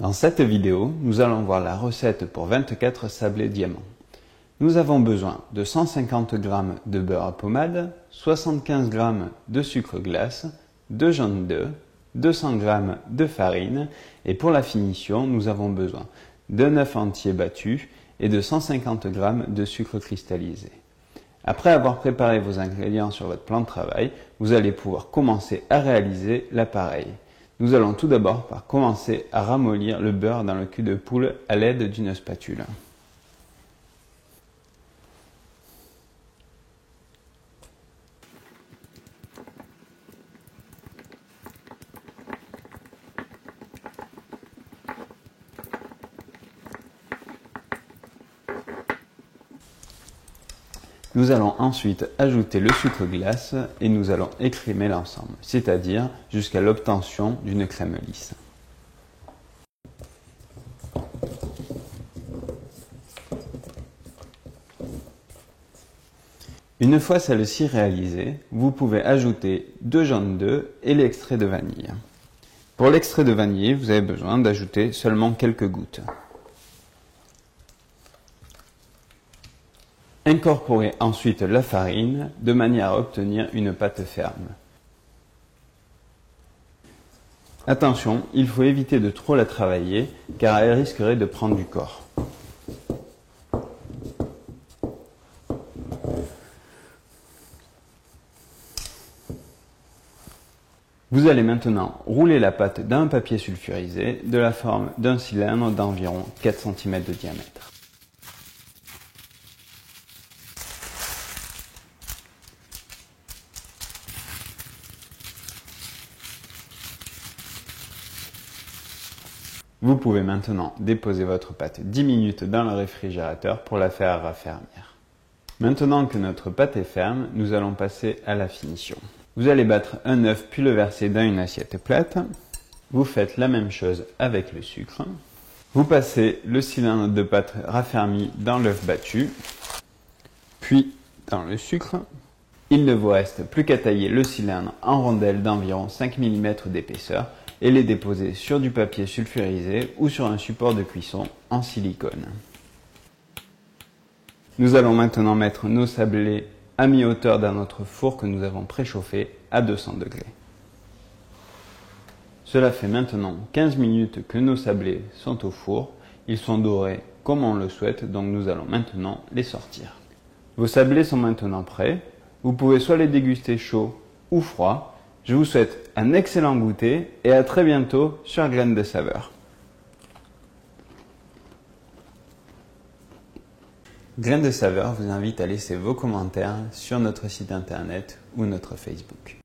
Dans cette vidéo, nous allons voir la recette pour 24 sablés diamants. Nous avons besoin de 150 g de beurre à pommade, 75 g de sucre glace, 2 jaunes d'œufs, 200 g de farine et pour la finition, nous avons besoin d'un œuf entier battu et de 150 g de sucre cristallisé. Après avoir préparé vos ingrédients sur votre plan de travail, vous allez pouvoir commencer à réaliser l'appareil. Nous allons tout d'abord par commencer à ramollir le beurre dans le cul de poule à l'aide d'une spatule. Nous allons ensuite ajouter le sucre glace et nous allons écrémer l'ensemble, c'est-à-dire jusqu'à l'obtention d'une crème lisse. Une fois celle-ci réalisée, vous pouvez ajouter 2 jaunes d'œufs et l'extrait de vanille. Pour l'extrait de vanille, vous avez besoin d'ajouter seulement quelques gouttes. Incorporez ensuite la farine de manière à obtenir une pâte ferme. Attention, il faut éviter de trop la travailler car elle risquerait de prendre du corps. Vous allez maintenant rouler la pâte d'un papier sulfurisé de la forme d'un cylindre d'environ 4 cm de diamètre. Vous pouvez maintenant déposer votre pâte 10 minutes dans le réfrigérateur pour la faire raffermir. Maintenant que notre pâte est ferme, nous allons passer à la finition. Vous allez battre un œuf puis le verser dans une assiette plate. Vous faites la même chose avec le sucre. Vous passez le cylindre de pâte raffermi dans l'œuf battu, puis dans le sucre. Il ne vous reste plus qu'à tailler le cylindre en rondelles d'environ 5 mm d'épaisseur et les déposer sur du papier sulfurisé ou sur un support de cuisson en silicone. Nous allons maintenant mettre nos sablés à mi-hauteur dans notre four que nous avons préchauffé à 200 degrés. Cela fait maintenant 15 minutes que nos sablés sont au four. Ils sont dorés comme on le souhaite, donc nous allons maintenant les sortir. Vos sablés sont maintenant prêts. Vous pouvez soit les déguster chauds ou froids. Je vous souhaite un excellent goûter et à très bientôt sur Graines de Saveur. Graines de Saveur vous invite à laisser vos commentaires sur notre site internet ou notre Facebook.